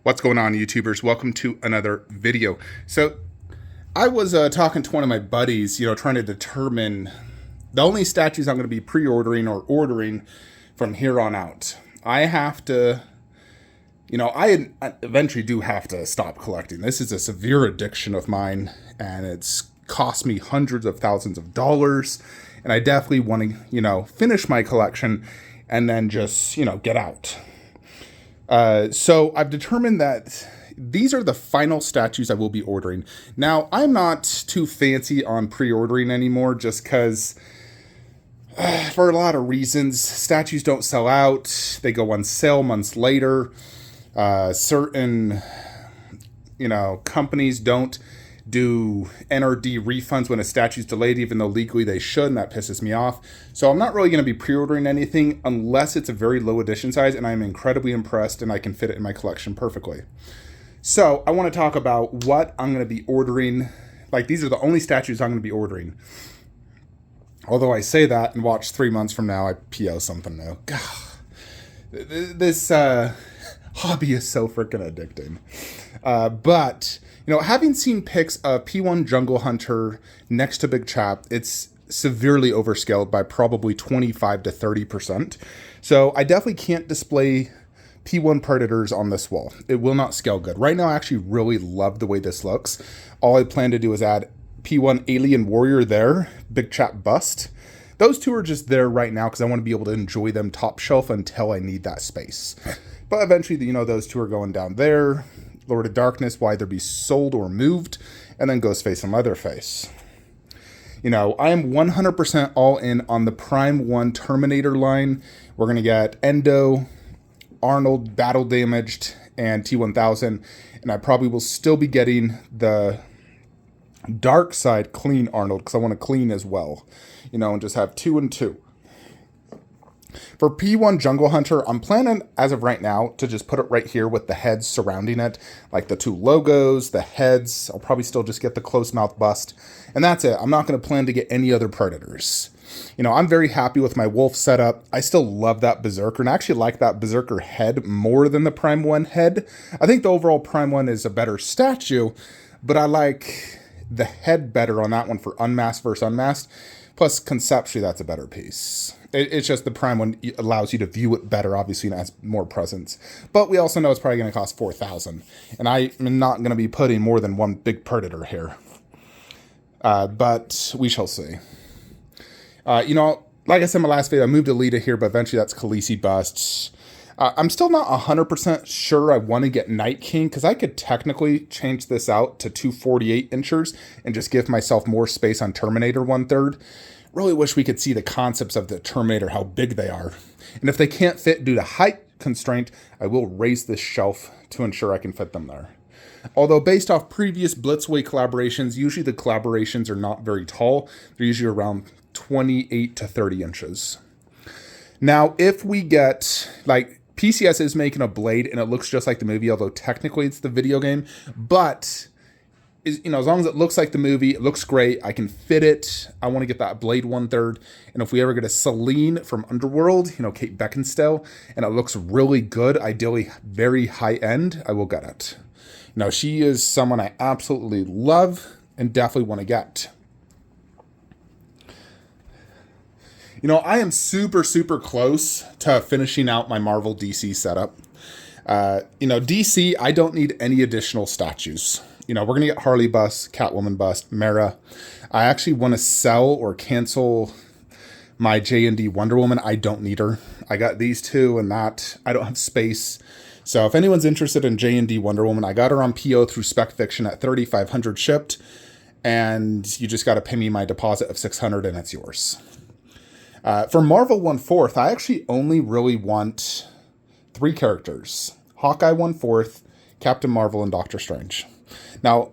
What's going on, YouTubers? Welcome to another video. So I was talking to one of my buddies, trying to determine the only statues I'm going to be pre-ordering or ordering from here on out. I have to, I eventually do have to stop collecting. This is a severe addiction of mine, and it's cost me hundreds of thousands of dollars. And I definitely want to, finish my collection and then just, get out. So I've determined that these are the final statues I will be ordering. Now, I'm not too fancy on pre-ordering anymore just because, for a lot of reasons, statues don't sell out. They go on sale months later. Certain, companies don't do NRD refunds when a statue's delayed, even though legally they should, and that pisses me off. So I'm not really going to be pre-ordering anything unless it's a very low edition size and I'm incredibly impressed and I can fit it in my collection perfectly. So I want to talk about what I'm going to be ordering. Like, these are the only statues I'm going to be ordering. Although I say that and watch 3 months from now I PO something new. God, this hobby is so freaking addicting. But having seen pics of P1 Jungle Hunter next to Big Chap, it's severely overscaled by probably 25 to 30%. So I definitely can't display P1 Predators on this wall. It will not scale good. Right now, I actually really love the way this looks. All I plan to do is add P1 Alien Warrior there, Big Chap Bust. Those two are just there right now because I want to be able to enjoy them top shelf until I need that space. But eventually, those two are going down there. Lord of Darkness will either be sold or moved, and then Ghostface and Leatherface. I am 100% all in on the Prime 1 Terminator line. We're going to get Endo, Arnold, Battle Damaged, and T-1000, and I probably will still be getting the Dark Side Clean Arnold, because I want to clean as well, and just have 2 and 2. For P1 Jungle Hunter, I'm planning, as of right now, to just put it right here with the heads surrounding it. Like the 2 logos, the heads. I'll probably still just get the close mouth bust. And that's it. I'm not going to plan to get any other Predators. I'm very happy with my wolf setup. I still love that Berserker, and I actually like that Berserker head more than the Prime 1 head. I think the overall Prime 1 is a better statue, but I like the head better on that one for unmasked versus unmasked. Plus, conceptually, that's a better piece. It's just the Prime 1 allows you to view it better, obviously, and has more presence. But we also know it's probably going to cost $4,000. And I am not going to be putting more than one big Predator here. But we shall see. Like I said in my last video, I moved Alita here, but eventually that's Khaleesi busts. I'm still not 100% sure I want to get Night King, because I could technically change this out to 248 inches and just give myself more space on Terminator 1/3. Really wish we could see the concepts of the Terminator, how big they are. And if they can't fit due to height constraint, I will raise this shelf to ensure I can fit them there. Although based off previous Blitzway collaborations, usually the collaborations are not very tall. They're usually around 28 to 30 inches. Now, if we get, PCS is making a blade and it looks just like the movie, although technically it's the video game, but as long as it looks like the movie, it looks great. I can fit it. I want to get that blade 1/3. And if we ever get a Celine from Underworld, Kate Beckinsale, and it looks really good, ideally very high end, I will get it. She is someone I absolutely love and definitely want to get. I am super, super close to finishing out my Marvel DC setup. DC, I don't need any additional statues. We're going to get Harley bust, Catwoman bust, Mara. I actually want to sell or cancel my J&D Wonder Woman. I don't need her. I got these two and that. I don't have space. So if anyone's interested in J&D Wonder Woman, I got her on PO through Spec Fiction at $3,500 shipped. And you just got to pay me my deposit of $600 and it's yours. For Marvel 1/4, I actually only really want 3 characters. Hawkeye 1/4, Captain Marvel, and Doctor Strange. Now,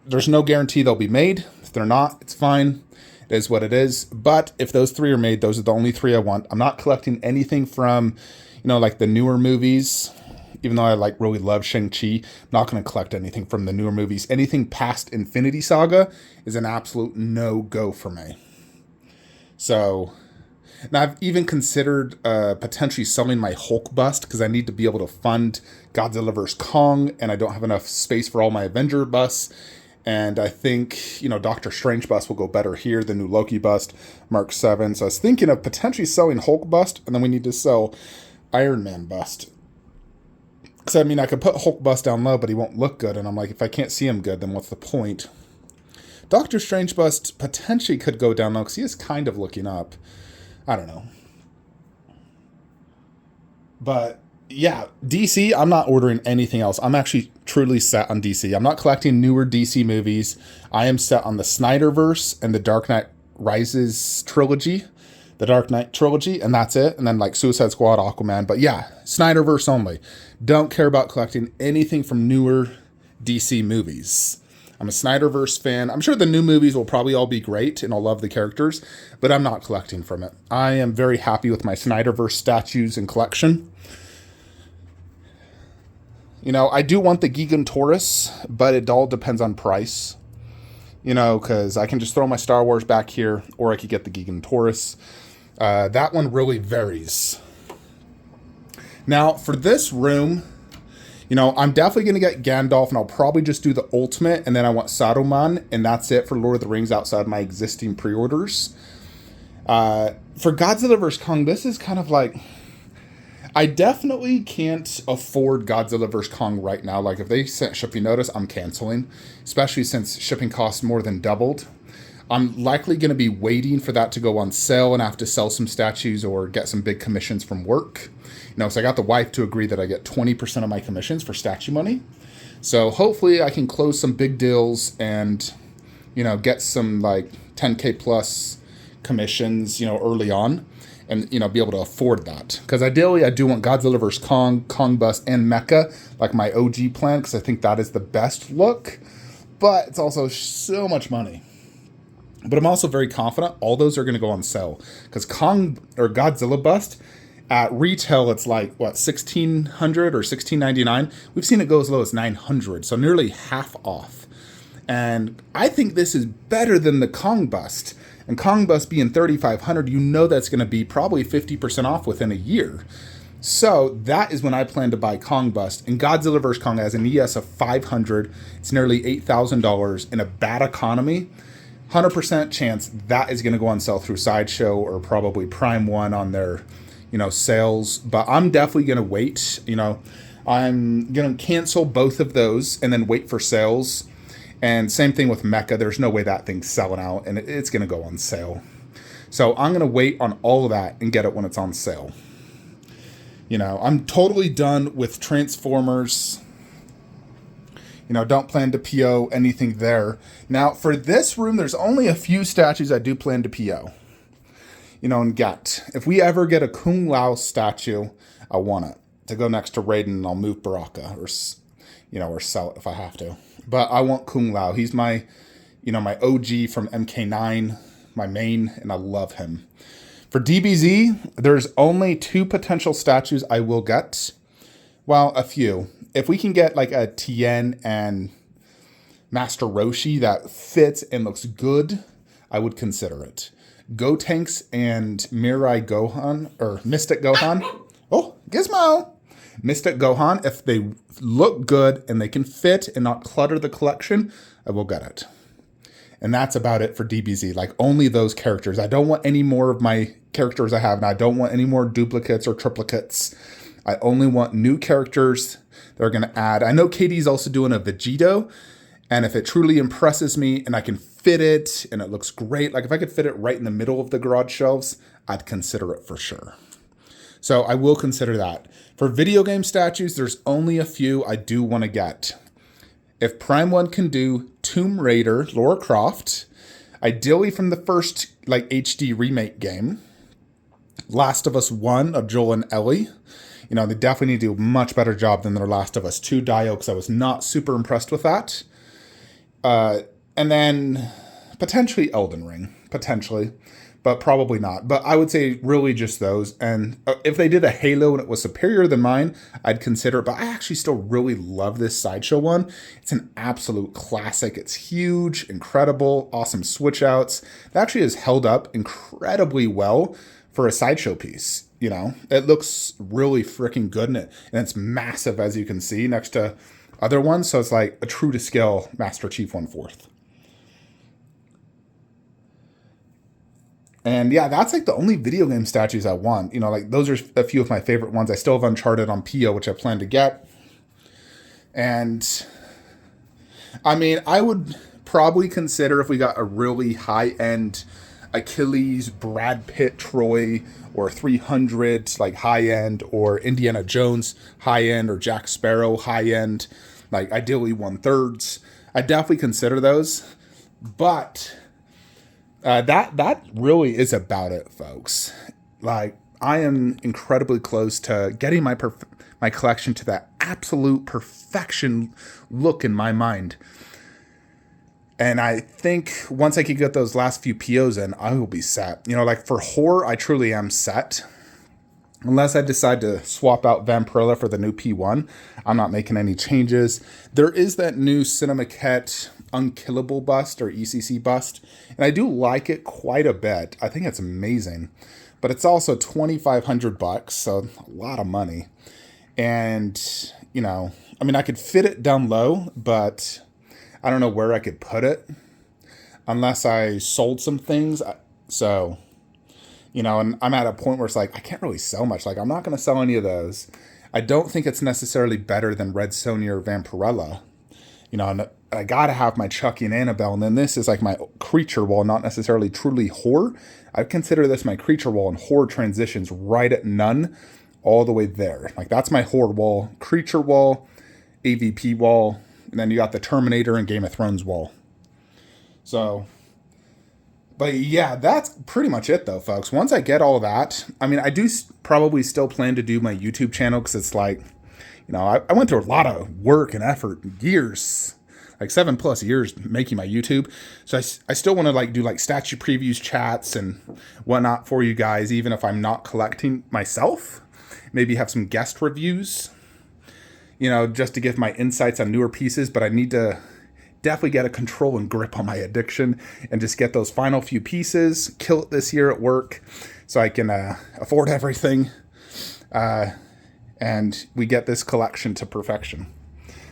there's no guarantee they'll be made. If they're not, it's fine. It is what it is. But if those 3 are made, those are the only 3 I want. I'm not collecting anything from, the newer movies. Even though I really love Shang-Chi, I'm not going to collect anything from the newer movies. Anything past Infinity Saga is an absolute no-go for me. So And I've even considered potentially selling my Hulk bust because I need to be able to fund Godzilla vs. Kong, and I don't have enough space for all my Avenger busts. And I think, Doctor Strange bust will go better here, the new Loki bust, Mark 7. So I was thinking of potentially selling Hulk bust, and then we need to sell Iron Man bust. Because, I could put Hulk bust down low, but he won't look good. And I'm like, if I can't see him good, then what's the point? Doctor Strange bust potentially could go down low because he is kind of looking up. I don't know. But yeah, DC, I'm not ordering anything else. I'm actually truly set on DC. I'm not collecting newer DC movies. I am set on the Snyderverse and the Dark Knight Rises trilogy. The Dark Knight trilogy, and that's it. And then like Suicide Squad, Aquaman. But yeah, Snyderverse only. Don't care about collecting anything from newer DC movies. I'm a Snyderverse fan. I'm sure the new movies will probably all be great and I'll love the characters, but I'm not collecting from it. I am very happy with my Snyderverse statues and collection. I do want the Gigantorus, but it all depends on price. Because I can just throw my Star Wars back here, or I could get the Gigantorus. That one really varies. Now, for this room, I'm definitely going to get Gandalf, and I'll probably just do the Ultimate, and then I want Saruman, and that's it for Lord of the Rings outside my existing pre-orders. For Godzilla vs. Kong, this is kind of like... I definitely can't afford Godzilla vs. Kong right now. Like, if they sent shipping notice, I'm canceling, especially since shipping costs more than doubled. I'm likely going to be waiting for that to go on sale and have to sell some statues or get some big commissions from work. So I got the wife to agree that I get 20% of my commissions for statue money. So hopefully I can close some big deals and, get some like 10K plus commissions, early on. And, be able to afford that. Because ideally, I do want Godzilla vs. Kong, Kong Bust, and Mecha, like my OG plan, because I think that is the best look. But it's also so much money. But I'm also very confident all those are going to go on sale. Because Kong or Godzilla Bust, at retail, it's like, what, $1,600 or $1,699? We've seen it go as low as $900, so nearly half off. And I think this is better than the Kong Bust. And Kong Bust being $3,500, that's going to be probably 50% off within a year. So that is when I plan to buy Kong Bust. And Godzilla vs. Kong has an ES of $500. It's nearly $8,000 in a bad economy. 100% chance that is going to go on sale through Sideshow or probably Prime One on their, sales. But I'm definitely going to wait. I'm going to cancel both of those and then wait for sales. And same thing with Mecha. There's no way that thing's selling out, and it's going to go on sale. So I'm going to wait on all of that and get it when it's on sale. I'm totally done with Transformers. Don't plan to PO anything there. Now, for this room, there's only a few statues I do plan to PO. And get. If we ever get a Kung Lao statue, I want it to go next to Raiden, and I'll move Baraka or sell it if I have to. But I want Kung Lao. He's my, my OG from MK9, my main, and I love him. For DBZ, there's only 2 potential statues I will get. Well, a few. If we can get like a Tien and Master Roshi that fits and looks good, I would consider it. Gotenks and Mirai Gohan, or Mystic Gohan. Oh, Gizmo! Mystic Gohan, if they look good and they can fit and not clutter the collection, I will get it. And that's about it for DBZ. Like, only those characters. I don't want any more of my characters I have, and I don't want any more duplicates or triplicates. I only want new characters that are going to add. I know Katie's also doing a Vegito, and if it truly impresses me and I can fit it and it looks great, like if I could fit it right in the middle of the garage shelves, I'd consider it for sure. So I will consider that. For video game statues, there's only a few I do want to get. If Prime One can do Tomb Raider, Lara Croft, ideally from the first like HD remake game, Last of Us 1 of Joel and Ellie. They definitely need to do a much better job than their Last of Us 2 Dio, because I was not super impressed with that. And then potentially Elden Ring, potentially. But probably not. But I would say really just those. And if they did a Halo and it was superior than mine, I'd consider it. But I actually still really love this Sideshow one. It's an absolute classic. It's huge, incredible, awesome switch outs. It actually has held up incredibly well for a sideshow piece. You know, it looks really freaking good in it, and it's massive, as you can see, next to other ones. So it's like a true to scale Master Chief 1/4. And yeah, that's like the only video game statues I want. You know, like those are a few of my favorite ones. I still have Uncharted on PO, which I plan to get. And I mean, I would probably consider if we got a really high-end Achilles, Brad Pitt, Troy, or 300, like high-end, or Indiana Jones high-end, or Jack Sparrow high-end, like ideally 1/3. I definitely consider those. But that really is about it, folks. Like, I am incredibly close to getting my collection to that absolute perfection look in my mind. And I think once I can get those last few POs in, I will be set. You know, like for horror, I truly am set. Unless I decide to swap out Vampirella for the new P1, I'm not making any changes. There is that new Cinemaquette Unkillable bust, or ECC bust, and I do like it quite a bit. I think it's amazing, but it's also $2,500, so a lot of money. And you know, I mean, I could fit it down low, but I don't know where I could put it unless I sold some things. So, you know, and I'm at a point where it's like, I can't really sell much. Like, I'm not going to sell any of those. I don't think it's necessarily better than Red Sonja or Vampirella. You know, and I got to have my Chucky and Annabelle. And then this is like my creature wall, not necessarily truly horror. I consider this my creature wall, and horror transitions right at none all the way there. Like, that's my horror wall, creature wall, AVP wall. And then you got the Terminator and Game of Thrones wall. So, but yeah, that's pretty much it though, folks. Once I get all that, I mean, I do probably still plan to do my YouTube channel, because it's like, you know, I went through a lot of work and effort, years, like 7+ years making my YouTube. So I still want to like do like statue previews, chats, and whatnot for you guys, even if I'm not collecting myself. Maybe have some guest reviews, you know, just to give my insights on newer pieces. But I need to definitely get a control and grip on my addiction and just get those final few pieces, kill it this year at work so I can afford everything. And we get this collection to perfection.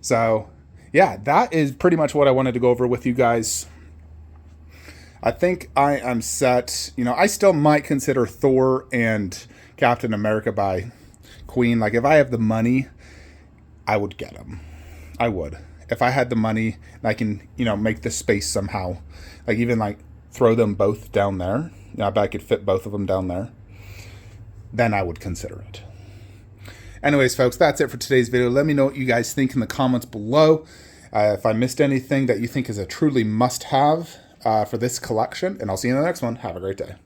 So yeah, that is pretty much what I wanted to go over with you guys. I think I am set. You know, I still might consider Thor and Captain America by Queen. Like, if I have the money, I would get them. I would. If I had the money and I can, you know, make the space somehow, like even like throw them both down there. You know, I bet I could fit both of them down there. Then I would consider it. Anyways, folks, that's it for today's video. Let me know what you guys think in the comments below. If I missed anything that you think is a truly must-have for this collection, and I'll see you in the next one. Have a great day.